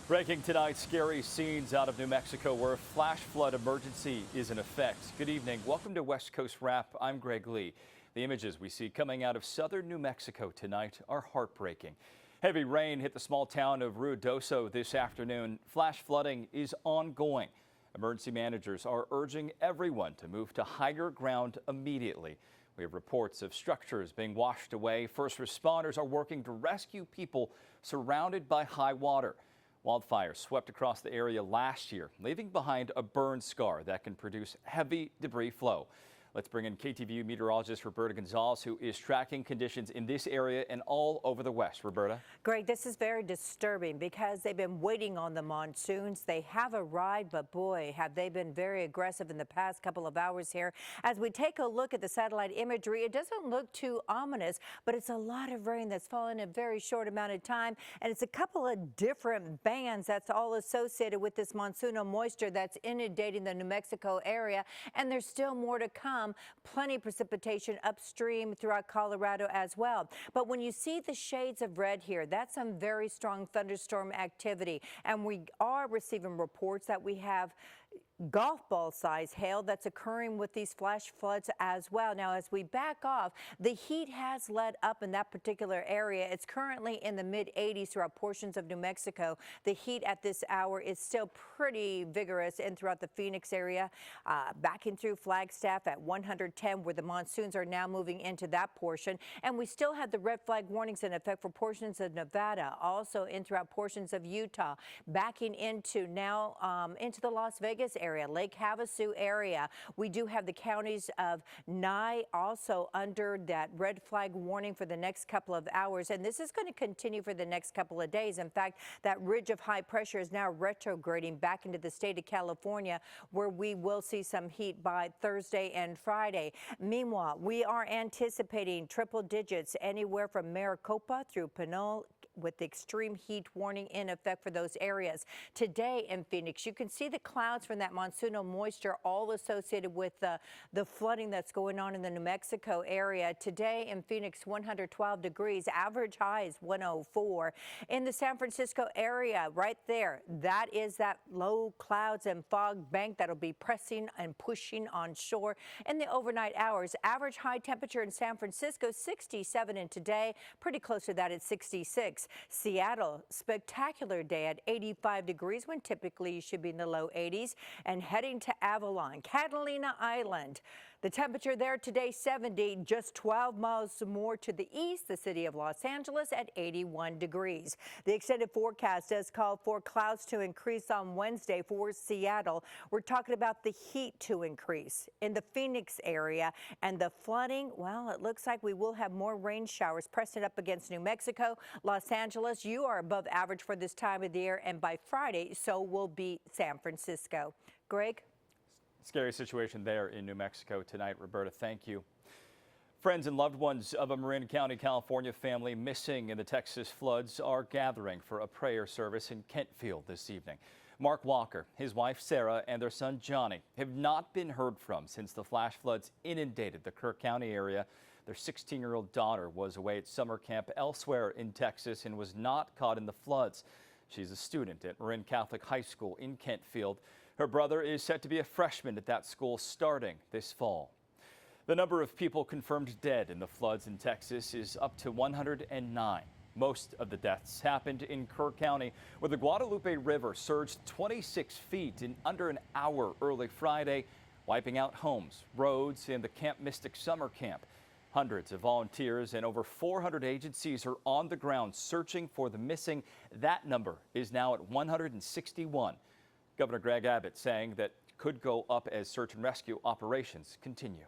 Breaking tonight, scary scenes out of New Mexico where a flash flood emergency is in effect. Good evening. Welcome to West Coast Wrap. I'm Greg Lee. The images we see coming out of southern New Mexico tonight are heartbreaking. Heavy rain hit the small town of Ruidoso this afternoon. Flash flooding is ongoing. Emergency managers are urging everyone to move to higher ground immediately. We have reports of structures being washed away. First responders are working to rescue people surrounded by high water. Wildfires swept across the area last year, leaving behind a burn scar that can produce heavy debris flow. Let's bring in KTVU meteorologist Roberta Gonzalez, who is tracking conditions in this area and all over the West. Roberta. Greg, this is very disturbing because they've been waiting on the monsoons. They have arrived, but boy, have they been very aggressive in the past couple of hours here. As we take a look at the satellite imagery, it doesn't look too ominous, but it's a lot of rain that's fallen in a very short amount of time. And it's a couple of different bands that's all associated with this monsoonal moisture that's inundating the New Mexico area. And there's still more to come. Plenty of precipitation upstream throughout Colorado as well. But when you see the shades of red here, that's some very strong thunderstorm activity. And we are receiving reports that we have golf ball size hail that's occurring with these flash floods as well. Now, as we back off, the heat has let up in that particular area. It's currently in the mid 80s throughout portions of New Mexico. The heat at this hour is still pretty vigorous in throughout the Phoenix area, backing through Flagstaff at 110, where the monsoons are now moving into that portion. And we still have the red flag warnings in effect for portions of Nevada, also in throughout portions of Utah, backing into now into the Las Vegas area, Lake Havasu area. We do have the counties of Nye also under that red flag warning for the next couple of hours. And this is going to continue for the next couple of days. In fact, that ridge of high pressure is now retrograding back into the state of California, where we will see some heat by Thursday and Friday. Meanwhile, we are anticipating triple digits anywhere from Maricopa through Pinole, with the extreme heat warning in effect for those areas. Today in Phoenix, you can see the clouds from that monsoonal moisture all associated with the flooding that's going on in the New Mexico area. Today in Phoenix, 112 degrees, average high is 104. In the San Francisco area, right there, that is that low clouds and fog bank that'll be pressing and pushing on shore in the overnight hours. Average high temperature in San Francisco, 67, and today, pretty close to that at 66. Seattle, spectacular day at 85 degrees when typically you should be in the low 80s. And heading to Avalon, Catalina Island. The temperature there today, 70, just 12 miles more to the east, the city of Los Angeles at 81 degrees. The extended forecast does call for clouds to increase on Wednesday for Seattle. We're talking about the heat to increase in the Phoenix area, and the flooding, well, it looks like we will have more rain showers pressing up against New Mexico. Los Angeles, you are above average for this time of the year, and by Friday, so will be San Francisco. Greg? Scary situation there in New Mexico tonight. Roberta, thank you. Friends and loved ones of a Marin County, California family missing in the Texas floods are gathering for a prayer service in Kentfield this evening. Mark Walker, his wife Sarah, and their son Johnny have not been heard from since the flash floods inundated the Kirk County area. Their 16-year-old daughter was away at summer camp elsewhere in Texas and was not caught in the floods. She's a student at Marin Catholic High School in Kentfield. Her brother is set to be a freshman at that school starting this fall. The number of people confirmed dead in the floods in Texas is up to 109. Most of the deaths happened in Kirk County, where the Guadalupe River surged 26 feet in under an hour early Friday, wiping out homes, roads, and the Camp Mystic summer camp. Hundreds of volunteers and over 400 agencies are on the ground searching for the missing. That number is now at 161. Governor Greg Abbott saying that could go up as search and rescue operations continue.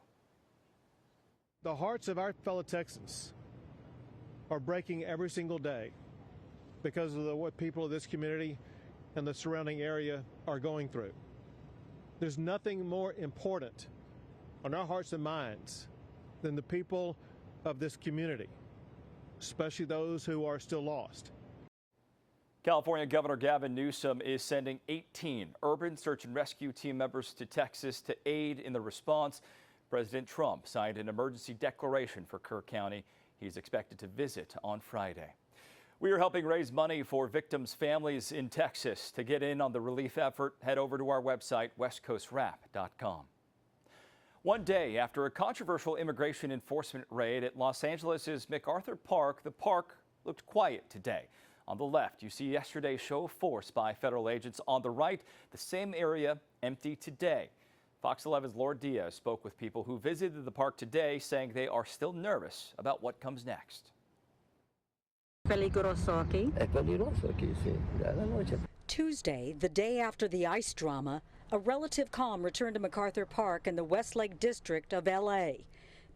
The hearts of our fellow Texans are breaking every single day because of what people of this community and the surrounding area are going through. There's nothing more important on our hearts and minds than the people of this community, especially those who are still lost. California Governor Gavin Newsom is sending 18 urban search and rescue team members to Texas to aid in the response. President Trump signed an emergency declaration for Kirk County. He's expected to visit on Friday. We are helping raise money for victims' families in Texas. To get in on the relief effort, head over to our website, westcoastwrap.com. One day after a controversial immigration enforcement raid at Los Angeles' MacArthur Park, the park looked quiet today. On the left, you see yesterday's show of force by federal agents. On the right, the same area empty today. Fox 11's Laura Diaz spoke with people who visited the park today, saying they are still nervous about what comes next. Peligroso aquí. Es peligroso aquí, sí. Ya de noche. Tuesday, the day after the ICE drama, a relative calm returned to MacArthur Park in the Westlake district of L.A.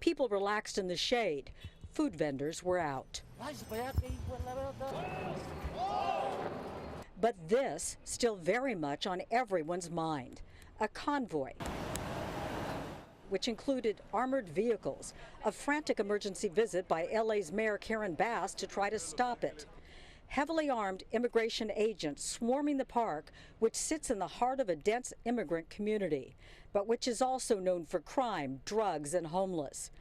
People relaxed in the shade. Food vendors were out. But this still very much on everyone's mind. A convoy, which included armored vehicles, a frantic emergency visit by LA's Mayor Karen Bass to try to stop it. Heavily armed immigration agents swarming the park, which sits in the heart of a dense immigrant community, but which is also known for crime, drugs, and homeless.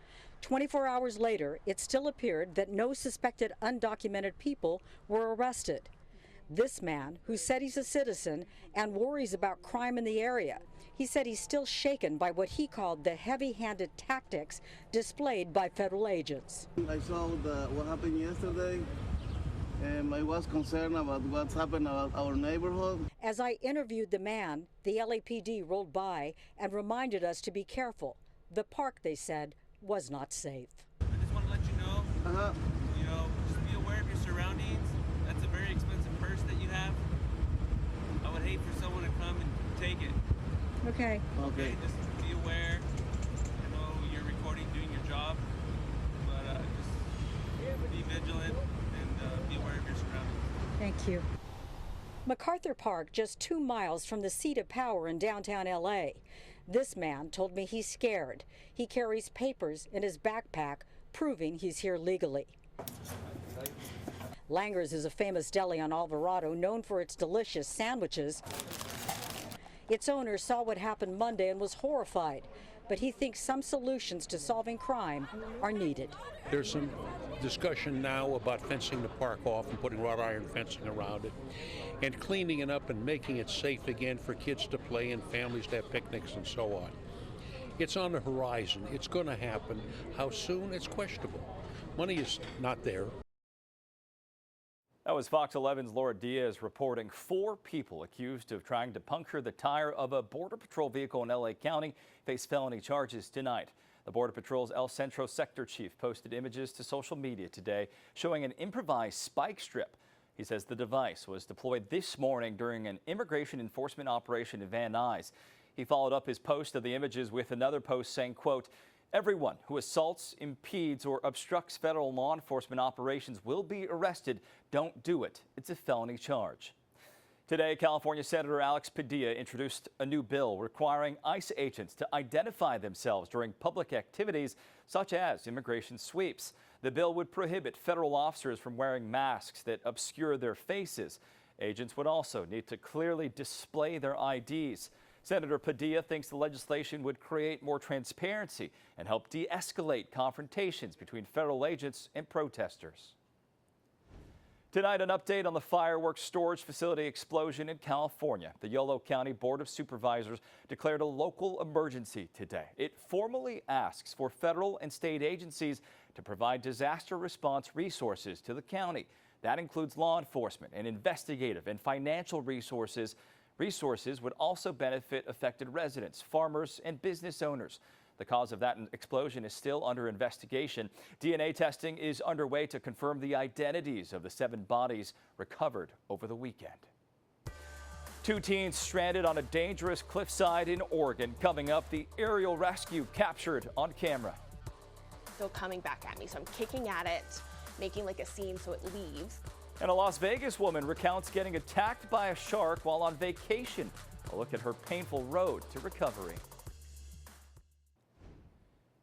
24 hours later, it still appeared that no suspected undocumented people were arrested. This man, who said he's a citizen and worries about crime in the area, he said he's still shaken by what he called the heavy-handed tactics displayed by federal agents. I saw what happened yesterday, and I was concerned about what's happened about our neighborhood. As I interviewed the man, the LAPD rolled by and reminded us to be careful. The park, they said, was not safe. I just want to let you know, just be aware of your surroundings. That's a very expensive purse that you have. I would hate for someone to come and take it. Okay. Okay. Just be aware. I know you're recording, doing your job, but just be vigilant and be aware of your surroundings. Thank you. MacArthur Park, just 2 miles from the seat of power in downtown LA. This man told me he's scared. He carries papers in his backpack proving he's here legally. Langer's is a famous deli on Alvarado known for its delicious sandwiches. Its owner saw what happened Monday and was horrified, but he thinks some solutions to solving crime are needed. There's some discussion now about fencing the park off and putting wrought iron fencing around it and cleaning it up and making it safe again for kids to play and families to have picnics and so on. It's on the horizon. It's going to happen. How soon? It's questionable. Money is not there. That was Fox 11's Laura Diaz reporting 4 people accused of trying to puncture the tire of a Border Patrol vehicle in LA County face felony charges tonight. The Border Patrol's El Centro sector chief posted images to social media today showing an improvised spike strip. He says the device was deployed this morning during an immigration enforcement operation in Van Nuys. He followed up his post of the images with another post saying, quote, "Everyone who assaults, impedes, or obstructs federal law enforcement operations will be arrested. Don't do it. It's a felony charge." Today, California Senator Alex Padilla introduced a new bill requiring ICE agents to identify themselves during public activities such as immigration sweeps. The bill would prohibit federal officers from wearing masks that obscure their faces. Agents would also need to clearly display their IDs. Senator Padilla thinks the legislation would create more transparency and help de-escalate confrontations between federal agents and protesters. Tonight, an update on the fireworks storage facility explosion in California. The Yolo County Board of Supervisors declared a local emergency today. It formally asks for federal and state agencies to provide disaster response resources to the county. That includes law enforcement and investigative and financial resources. Resources would also benefit affected residents, farmers, and business owners. The cause of that explosion is still under investigation. DNA testing is underway to confirm the identities of the 7 bodies recovered over the weekend. 2 teens stranded on a dangerous cliffside in Oregon. Coming up, the aerial rescue captured on camera. Still coming back at me, so I'm kicking at it, making like a scene so it leaves. And a Las Vegas woman recounts getting attacked by a shark while on vacation. A look at her painful road to recovery.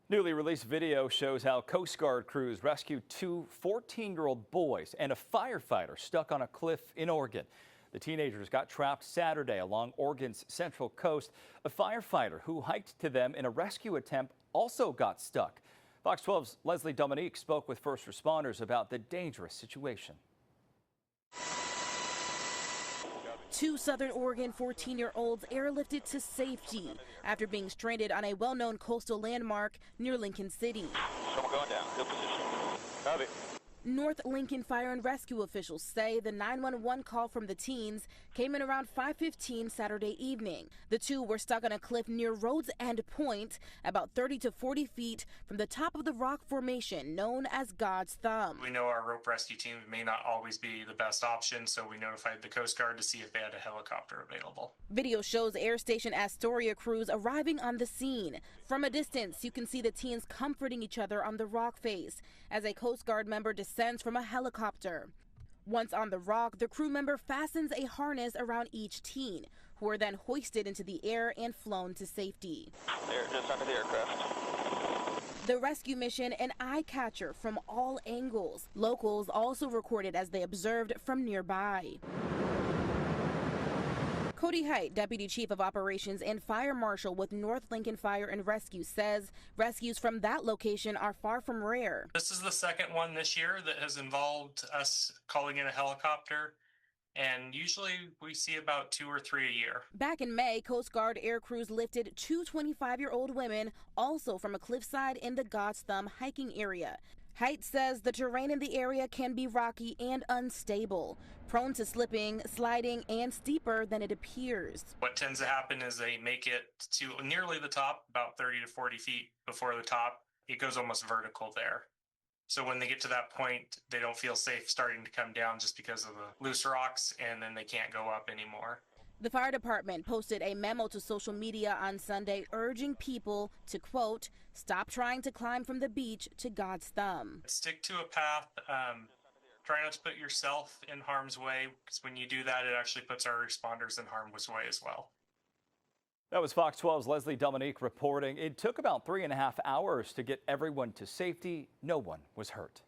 Newly released video shows how Coast Guard crews rescued 2 14-year-old boys and a firefighter stuck on a cliff in Oregon. The teenagers got trapped Saturday along Oregon's central coast. A firefighter who hiked to them in a rescue attempt also got stuck. Fox 12's Leslie Dominique spoke with first responders about the dangerous situation. Two Southern Oregon 14-year-olds airlifted to safety after being stranded on a well-known coastal landmark near Lincoln City. Someone going down. Good position. Copy. North Lincoln Fire and Rescue officials say the 911 call from the teens came in around 5:15 Saturday evening. The two were stuck on a cliff near Road's End Point, about 30 to 40 feet from the top of the rock formation known as God's Thumb. We know our rope rescue team may not always be the best option, so we notified the Coast Guard to see if they had a helicopter available. Video shows Air Station Astoria crews arriving on the scene. From a distance, you can see the teens comforting each other on the rock face as a Coast Guard member descends from a helicopter. Once on the rock, the crew member fastens a harness around each teen, who are then hoisted into the air and flown to safety. They're just under the aircraft. The rescue mission an eye-catcher from all angles. Locals also recorded as they observed from nearby. Cody Height, Deputy Chief of Operations and Fire Marshal with North Lincoln Fire and Rescue, says rescues from that location are far from rare. This is the second one this year that has involved us calling in a helicopter, and usually we see about 2 or 3 a year. Back in May, Coast Guard air crews lifted two 25-year-old women, also from a cliffside in the God's Thumb hiking area. Height says the terrain in the area can be rocky and unstable, prone to slipping, sliding, and steeper than it appears. What tends to happen is they make it to nearly the top, about 30 to 40 feet before the top. It goes almost vertical there. So when they get to that point, they don't feel safe starting to come down just because of the loose rocks, and then they can't go up anymore. The fire department posted a memo to social media on Sunday urging people to, quote, stop trying to climb from the beach to God's Thumb. Stick to a path. Try not to put yourself in harm's way, because when you do that, it actually puts our responders in harm's way as well. That was Fox 12's Leslie Dominique reporting. It took about 3.5 hours to get everyone to safety. No one was hurt.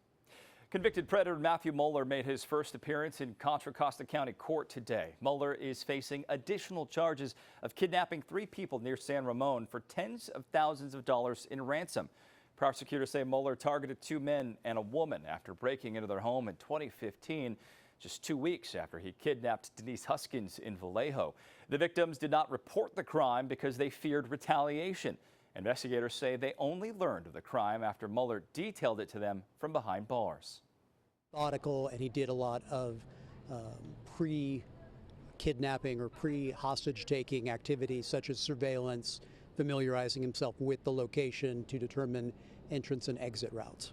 Convicted predator Matthew Moeller made his first appearance in Contra Costa County Court today. Moeller is facing additional charges of kidnapping 3 people near San Ramon for tens of thousands of dollars in ransom. Prosecutors say Moeller targeted 2 men and a woman after breaking into their home in 2015, just 2 weeks after he kidnapped Denise Huskins in Vallejo. The victims did not report the crime because they feared retaliation. Investigators say they only learned of the crime after Mueller detailed it to them from behind bars. Methodical, and he did a lot of pre-kidnapping or pre-hostage taking activities such as surveillance, familiarizing himself with the location to determine entrance and exit routes.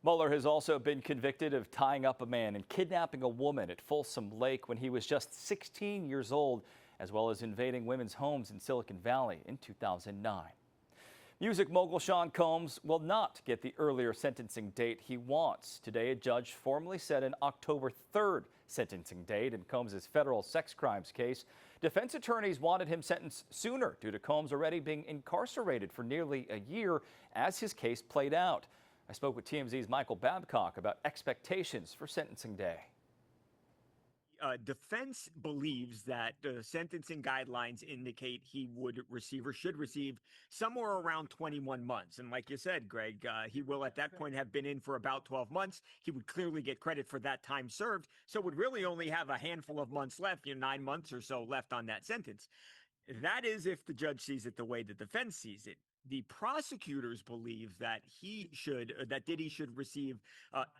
Mueller has also been convicted of tying up a man and kidnapping a woman at Folsom Lake when he was just 16 years old, as well as invading women's homes in Silicon Valley in 2009. Music mogul Shawn Combs will not get the earlier sentencing date he wants. Today, a judge formally set an October 3rd sentencing date in Combs' federal sex crimes case. Defense attorneys wanted him sentenced sooner due to Combs already being incarcerated for nearly a year as his case played out. I spoke with TMZ's Michael Babcock about expectations for sentencing day. Defense believes that the sentencing guidelines indicate he would receive or should receive somewhere around 21 months. And like you said, Greg, he will at that point have been in for about 12 months. He would clearly get credit for that time served. So would really only have a handful of months left, 9 months or so left on that sentence. That is if the judge sees it the way the defense sees it. The prosecutors believe that Diddy should receive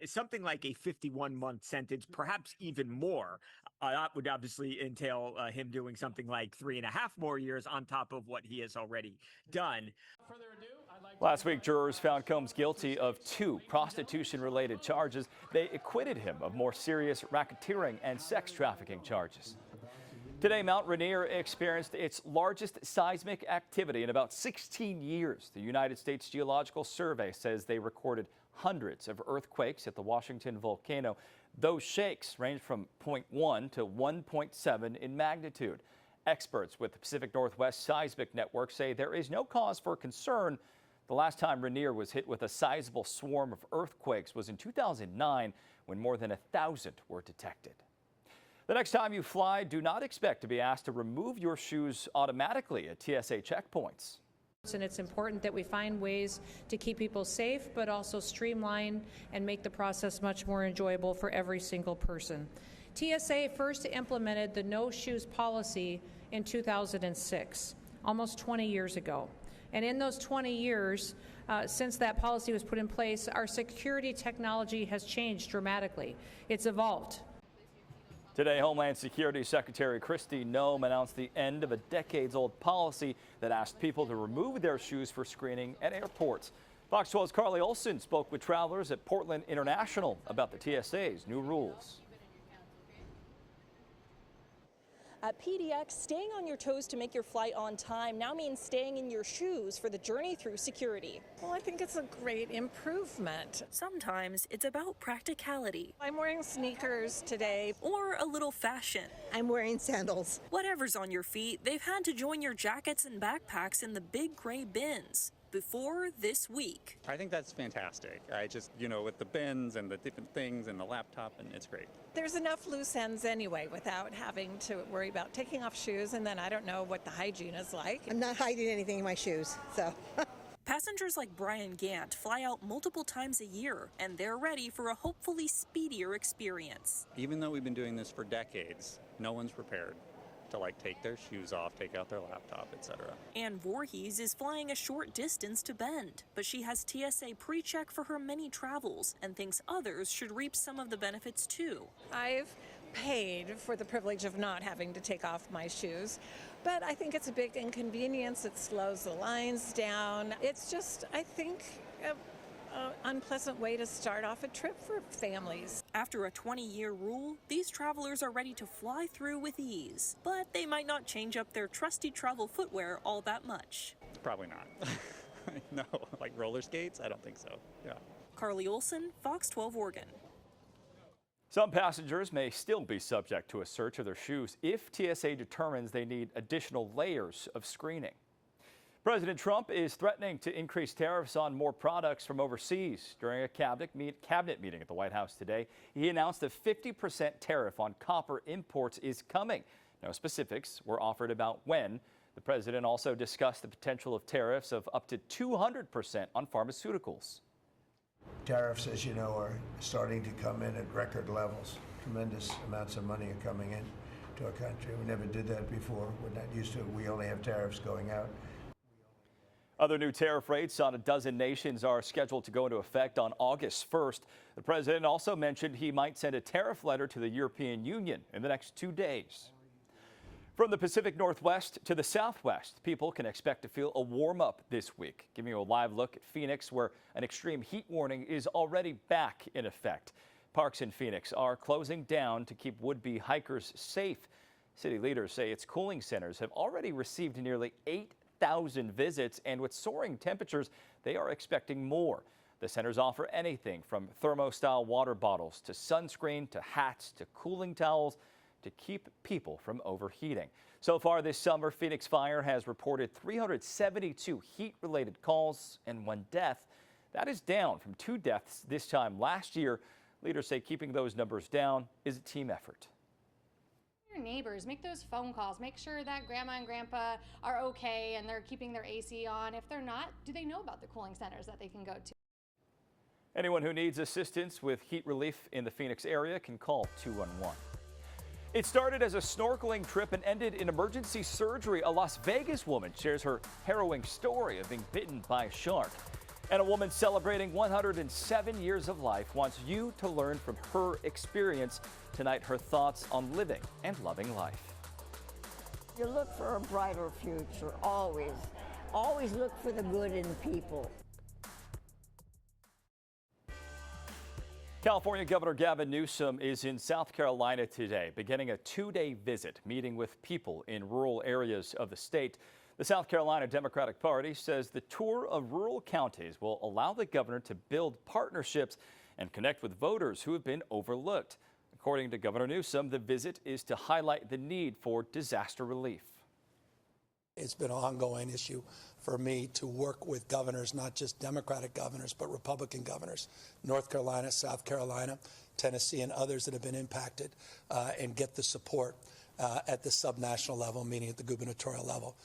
something like a 51-month sentence, perhaps even more. That would obviously entail him doing something like 3.5 more years on top of what he has already done. Last week, jurors found Combs guilty of 2 prostitution-related charges. They acquitted him of more serious racketeering and sex trafficking charges. Today, Mount Rainier experienced its largest seismic activity in about 16 years. The United States Geological Survey says they recorded hundreds of earthquakes at the Washington volcano. Those shakes range from 0.1 to 1.7 in magnitude. Experts with the Pacific Northwest Seismic Network say there is no cause for concern. The last time Rainier was hit with a sizable swarm of earthquakes was in 2009, when more than 1,000 were detected. The next time you fly, do not expect to be asked to remove your shoes automatically at TSA checkpoints. And it's important that we find ways to keep people safe, but also streamline and make the process much more enjoyable for every single person. TSA first implemented the no shoes policy in 2006, almost 20 years ago. And in those 20 years, since that policy was put in place, our security technology has changed dramatically. It's evolved. Today, Homeland Security Secretary Kristi Noem announced the end of a decades-old policy that asked people to remove their shoes for screening at airports. Fox 12's Carly Olson spoke with travelers at Portland International about the TSA's new rules. At PDX, staying on your toes to make your flight on time now means staying in your shoes for the journey through security. Well, I think it's a great improvement. Sometimes it's about practicality. I'm wearing sneakers today. Or a little fashion. I'm wearing sandals. Whatever's on your feet, they've had to join your jackets and backpacks in the big gray bins. Before this week. I think that's fantastic. I just, with the bins and the different things and the laptop, and it's great. There's enough loose ends anyway without having to worry about taking off shoes, and then I don't know what the hygiene is like. I'm not hiding anything in my shoes, so. Passengers like Brian Gant fly out multiple times a year, and they're ready for a hopefully speedier experience. Even though we've been doing this for decades, no one's prepared to take their shoes off, take out their laptop, etc. Ann Voorhees is flying a short distance to Bend, but she has TSA pre-check for her many travels and thinks others should reap some of the benefits too. I've paid for the privilege of not having to take off my shoes, but I think it's a big inconvenience. It slows the lines down. It's just, I think, an unpleasant way to start off a trip for families. After a 20-year rule, these travelers are ready to fly through with ease, but they might not change up their trusty travel footwear all that much. Probably not. No, like roller skates? I don't think so. Yeah. Carly Olson, Fox 12 Oregon. Some passengers may still be subject to a search of their shoes if TSA determines they need additional layers of screening. President Trump is threatening to increase tariffs on more products from overseas. During a cabinet meeting at the White House today, he announced a 50% tariff on copper imports is coming. No specifics were offered about when. The president also discussed the potential of tariffs of up to 200% on pharmaceuticals. Tariffs, as you know, are starting to come in at record levels. Tremendous amounts of money are coming in to our country. We never did that before. We're not used to it. We only have tariffs going out. Other new tariff rates on a dozen nations are scheduled to go into effect on August 1st. The president also mentioned he might send a tariff letter to the European Union in the next 2 days. From the Pacific Northwest to the Southwest, people can expect to feel a warm up this week. Giving you a live look at Phoenix, where an extreme heat warning is already back in effect. Parks in Phoenix are closing down to keep would-be hikers safe. City leaders say its cooling centers have already received nearly 8,000 visits, and with soaring temperatures, they are expecting more. The centers offer anything from thermo-style water bottles to sunscreen to hats to cooling towels to keep people from overheating. So far this summer, Phoenix Fire has reported 372 heat-related calls and 1 death. That is down from 2 deaths this time last year. Leaders say keeping those numbers down is a team effort. Your neighbors, make those phone calls, make sure that grandma and grandpa are okay and they're keeping their AC on. If they're not, do they know about the cooling centers that they can go to? Anyone who needs assistance with heat relief in the Phoenix area can call 211. It started as a snorkeling trip and ended in emergency surgery. A Las Vegas woman shares her harrowing story of being bitten by a shark. And a woman celebrating 107 years of life wants you to learn from her experience. Tonight, her thoughts on living and loving life. You look for a brighter future, always. Always look for the good in people. California Governor Gavin Newsom is in South Carolina today, beginning a 2-day visit, meeting with people in rural areas of the state. The South Carolina Democratic Party says the tour of rural counties will allow the governor to build partnerships and connect with voters who have been overlooked. According to Governor Newsom, the visit is to highlight the need for disaster relief. It's been an ongoing issue for me to work with governors, not just Democratic governors, but Republican governors, North Carolina, South Carolina, Tennessee, and others that have been impacted, and get the support at the subnational level, meaning at the gubernatorial level.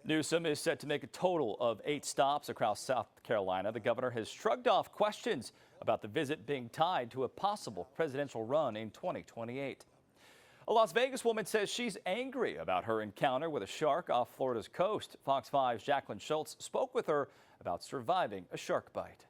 Newsom is set to make a total of 8 stops across South Carolina. The governor has shrugged off questions about the visit being tied to a possible presidential run in 2028. A Las Vegas woman says she's angry about her encounter with a shark off Florida's coast. Fox 5's Jacqueline Schultz spoke with her about surviving a shark bite.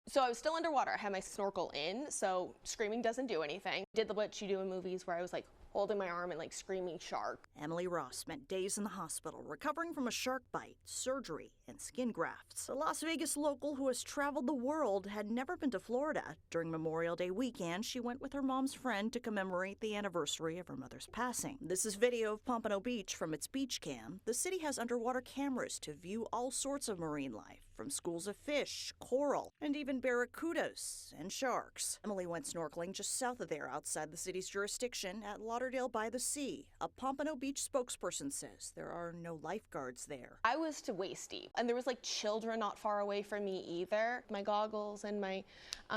So I was still underwater. I had my snorkel in, so screaming doesn't do anything. Did what you do in movies where I was like holding my arm and like screaming shark. Emily Ross spent days in the hospital recovering from a shark bite, surgery, and skin grafts. A Las Vegas local who has traveled the world had never been to Florida. During Memorial Day weekend, she went with her mom's friend to commemorate the anniversary of her mother's passing. This is video of Pompano Beach from its beach cam. The city has underwater cameras to view all sorts of marine life, from schools of fish, coral, and even barracudas and sharks. Emily went snorkeling just south of there outside the city's jurisdiction at Lauderdale by the Sea. A Pompano Beach spokesperson says there are no lifeguards there. I was to waist deep, and there was like children not far away from me either. My goggles and my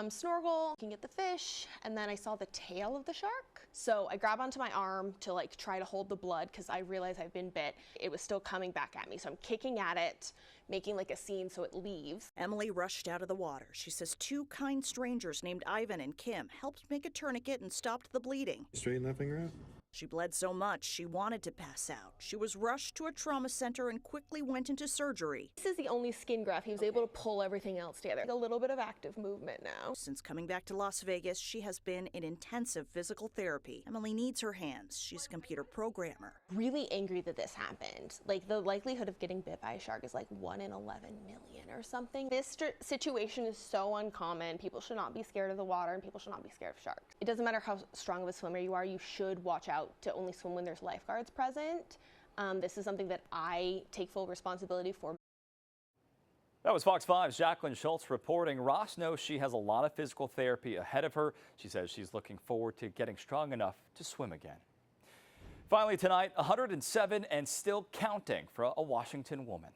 snorkel, looking at the fish, and then I saw the tail of the shark. So I grab onto my arm to like try to hold the blood because I realize I've been bit. It was still coming back at me, so I'm kicking at it, making like a scene so it leaves. Emily rushed out of the water. She says two kind strangers named Ivan and Kim helped make a tourniquet and stopped the bleeding. Straighten that finger out? She bled so much she wanted to pass out. She was rushed to a trauma center and quickly went into surgery. This is the only skin graft. He was able to pull everything else together. A little bit of active movement now. Since coming back to Las Vegas, she has been in intensive physical therapy. Emily needs her hands. She's a computer programmer. Really angry that this happened. Like the likelihood of getting bit by a shark is like 1 in 11 million or something. This situation is so uncommon. People should not be scared of the water and people should not be scared of sharks. It doesn't matter how strong of a swimmer you are, you should watch out to only swim when there's lifeguards present. This is something that I take full responsibility for. That was Fox 5's Jacqueline Schultz reporting. Ross knows she has a lot of physical therapy ahead of her. She says she's looking forward to getting strong enough to swim again. Finally tonight, 107 and still counting for a Washington woman.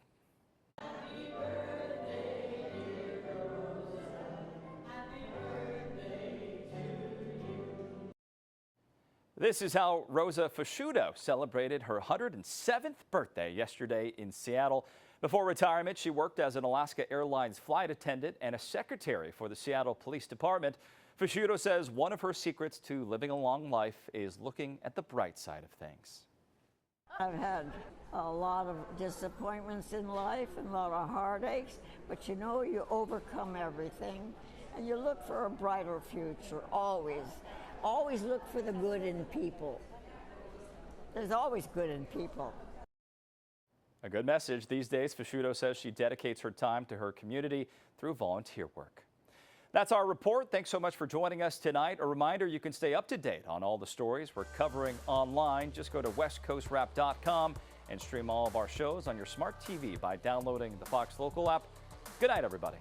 This is how Rosa Fasciuto celebrated her 107th birthday yesterday in Seattle. Before retirement, she worked as an Alaska Airlines flight attendant and a secretary for the Seattle Police Department. Fasciuto says one of her secrets to living a long life is looking at the bright side of things. I've had a lot of disappointments in life and a lot of heartaches, but you know you overcome everything and you look for a brighter future, always. Always look for the good in people. There's always good in people. A good message. These days, Fasciuto says she dedicates her time to her community through volunteer work. That's our report. Thanks so much for joining us tonight. A reminder, you can stay up to date on all the stories we're covering online. Just go to westcoastwrap.com and stream all of our shows on your smart TV by downloading the Fox Local app. Good night, everybody.